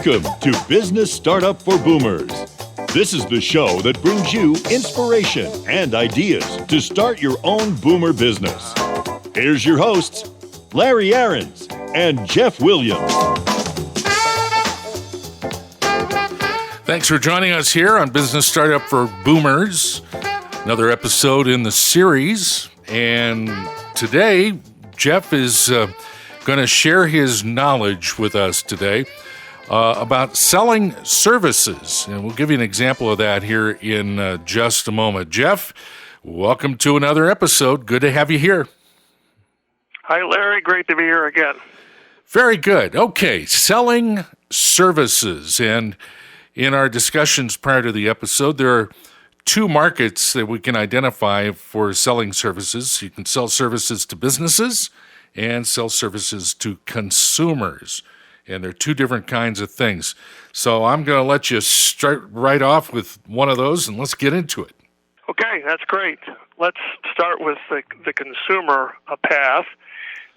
Welcome to Business Startup for Boomers. This is the show that brings you inspiration and ideas to start your own boomer business. Here's your hosts, Larry Aarons and Jeff Williams. Thanks for joining us here on Business Startup for Boomers. Another episode in the series. And today, Jeff is going to share his knowledge with us today about selling services. And we'll give you an example of that here in just a moment. Jeff, welcome to another episode. Good to have you here. Hi, Larry. Great to be here again. Very good. Okay, selling services. And in our discussions prior to the episode, there are two markets that we can identify for selling services. You can sell services to businesses and sell services to consumers. And they're two different kinds of things. So I'm going to let you start right off with one of those, and let's get into it. Okay, that's great. Let's start with the consumer path.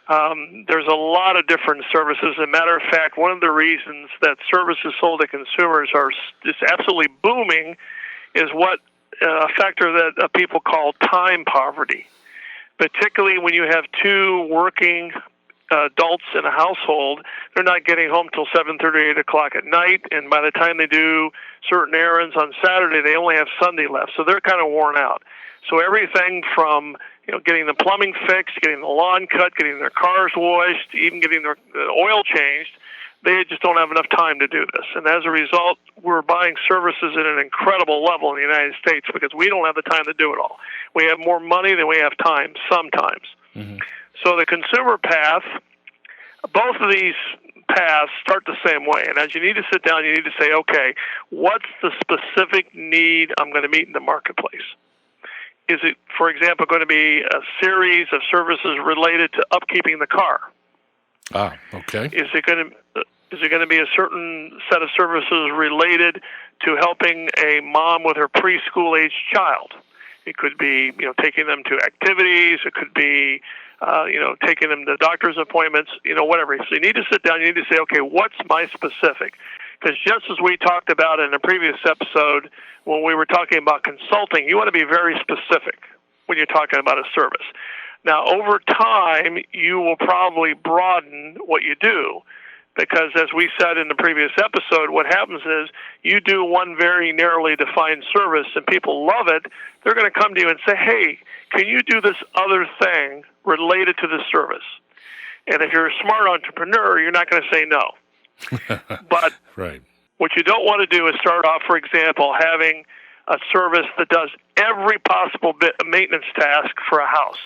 There's a lot of different services. As a matter of fact, one of the reasons that services sold to consumers are just absolutely booming is what a factor that people call time poverty, particularly when you have two working adults in a household. They're not getting home till 7:30, 8 o'clock at night, and by the time they do certain errands on Saturday, they only have Sunday left, so they're kind of worn out. So everything from getting the plumbing fixed, getting the lawn cut, getting their cars washed, even getting their oil changed, they just don't have enough time to do this. And as a result, we're buying services at an incredible level in the United States because we don't have the time to do it all. We have more money than we have time sometimes. Mm-hmm. So the consumer path, both of these paths start the same way. And as you need to sit down, you need to say, okay, what's the specific need I'm going to meet in the marketplace? Is it, for example, going to be a series of services related to upkeeping the car? Okay. Is it going to be a certain set of services related to helping a mom with her preschool-aged child? It could be, taking them to activities. It could be, taking them to doctor's appointments, whatever. So you need to sit down. You need to say, okay, what's my specific? Because just as we talked about in a previous episode when we were talking about consulting, you want to be very specific when you're talking about a service. Now, over time, you will probably broaden what you do because, as we said in the previous episode, what happens is you do one very narrowly defined service and people love it. They're going to come to you and say, hey, can you do this other thing related to this service? And if you're a smart entrepreneur, you're not going to say no. But right. What you don't want to do is start off, for example, having a service that does every possible maintenance task for a house,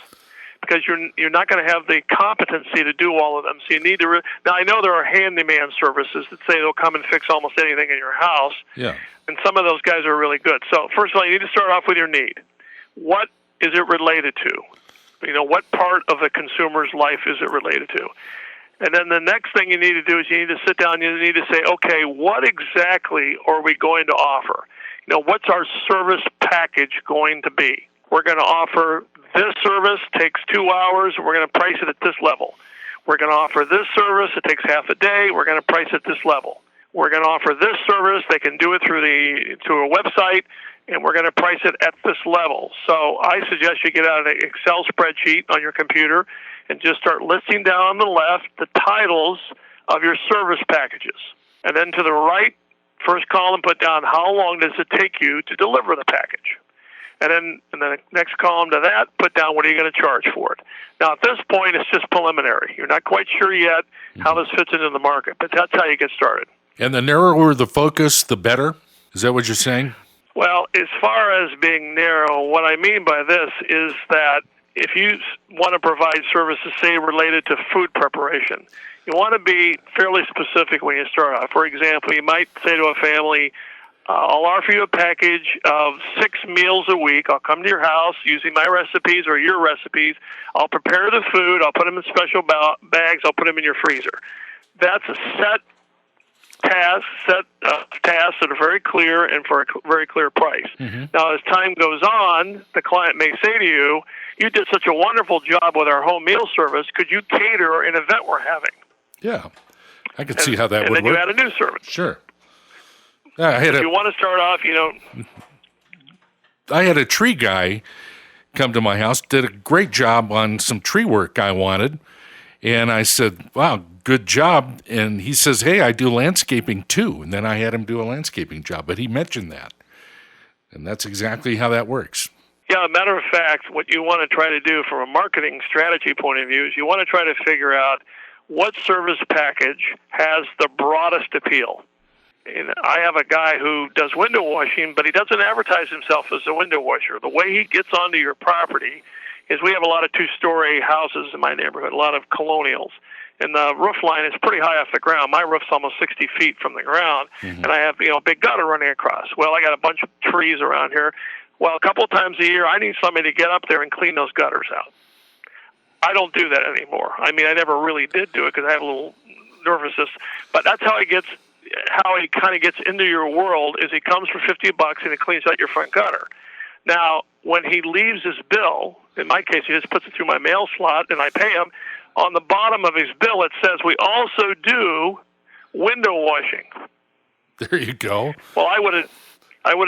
because you're not going to have the competency to do all of them. So you need to. Now I know there are handyman services that say they'll come and fix almost anything in your house. Yeah. And some of those guys are really good. So first of all, you need to start off with your need. What is it related to? What part of the consumer's life is it related to? And then the next thing you need to do is you need to sit down and you need to say, okay, what exactly are we going to offer? What's our service package going to be? We're going to offer this service, takes 2 hours, and we're going to price it at this level. We're going to offer this service, it takes half a day, we're going to price it at this level. We're going to offer this service, they can do it through a website, and we're going to price it at this level. So I suggest you get out an Excel spreadsheet on your computer and just start listing down on the left the titles of your service packages. And then to the right, first column, put down how long does it take you to deliver the package. And then in the next column to that, put down what are you going to charge for it. Now, at this point, it's just preliminary. You're not quite sure yet how this fits into the market, but that's how you get started. And the narrower the focus, the better? Is that what you're saying? Well, as far as being narrow, what I mean by this is that if you want to provide services, say, related to food preparation, you want to be fairly specific when you start out. For example, you might say to a family, I'll offer you a package of 6 meals a week. I'll come to your house using my recipes or your recipes. I'll prepare the food. I'll put them in special bags. I'll put them in your freezer. That's a set tasks that are very clear and for a very clear price. Mm-hmm. Now, as time goes on, the client may say to you, you did such a wonderful job with our home meal service. Could you cater an event we're having? Yeah. I could see how that would work. And then work. you add a new service. Sure. If you want to start off, I had a tree guy come to my house, did a great job on some tree work I wanted. And I said, wow, good job. And he says, hey, I do landscaping too. And then I had him do a landscaping job. But he mentioned that. And that's exactly how that works. Yeah, a matter of fact, what you want to try to do from a marketing strategy point of view is you want to try to figure out what service package has the broadest appeal. And I have a guy who does window washing, but he doesn't advertise himself as a window washer. The way he gets onto your property is we have a lot of two-story houses in my neighborhood, a lot of colonials. And the roof line is pretty high off the ground. My roof's almost 60 feet from the ground, and I have a big gutter running across. Well, I got a bunch of trees around here. Well, a couple of times a year, I need somebody to get up there and clean those gutters out. I don't do that anymore. I mean, I never really did do it because I have a little nervousness. But that's how he kind of gets into your world is he comes for $50 and he cleans out your front gutter. Now, when he leaves his bill, in my case, he just puts it through my mail slot and I pay him. On the bottom of his bill, it says we also do window washing. There you go. Well, I would have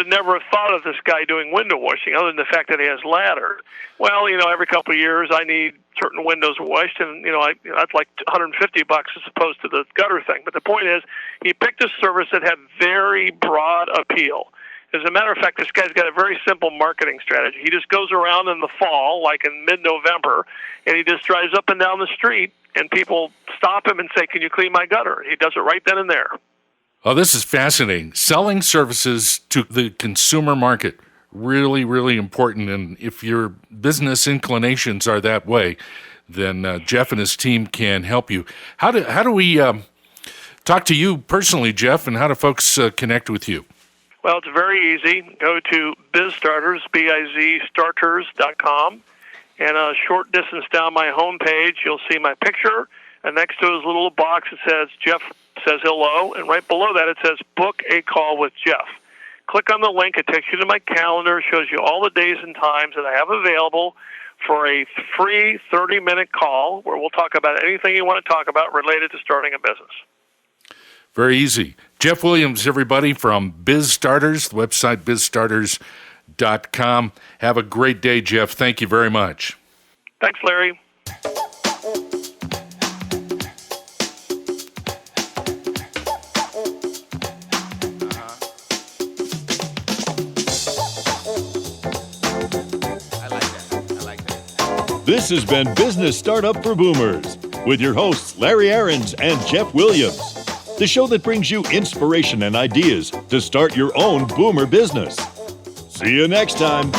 never thought of this guy doing window washing other than the fact that he has ladder. Well, every couple of years I need certain windows washed, and that's like $150 as opposed to the gutter thing. But the point is, he picked a service that had very broad appeal. As a matter of fact, this guy's got a very simple marketing strategy. He just goes around in the fall, like in mid-November, and he just drives up and down the street, and people stop him and say, "Can you clean my gutter?" He does it right then and there. Oh, this is fascinating. Selling services to the consumer market, really, really important. And if your business inclinations are that way, then Jeff and his team can help you. How do we talk to you personally, Jeff, and how do folks connect with you? Well, it's very easy. Go to BizStarters, BIZ-starters.com, and a short distance down my homepage, you'll see my picture, and next to his little box it says Jeff says hello, and right below that it says book a call with Jeff. Click on the link. It takes you to my calendar, shows you all the days and times that I have available for a free 30-minute call where we'll talk about anything you want to talk about related to starting a business. Very easy. Jeff Williams, everybody, from BizStarters, the website bizstarters.com. Have a great day, Jeff. Thank you very much. Thanks, Larry. This has been Business Startup for Boomers with your hosts, Larry Aarons and Jeff Williams. The show that brings you inspiration and ideas to start your own boomer business. See you next time.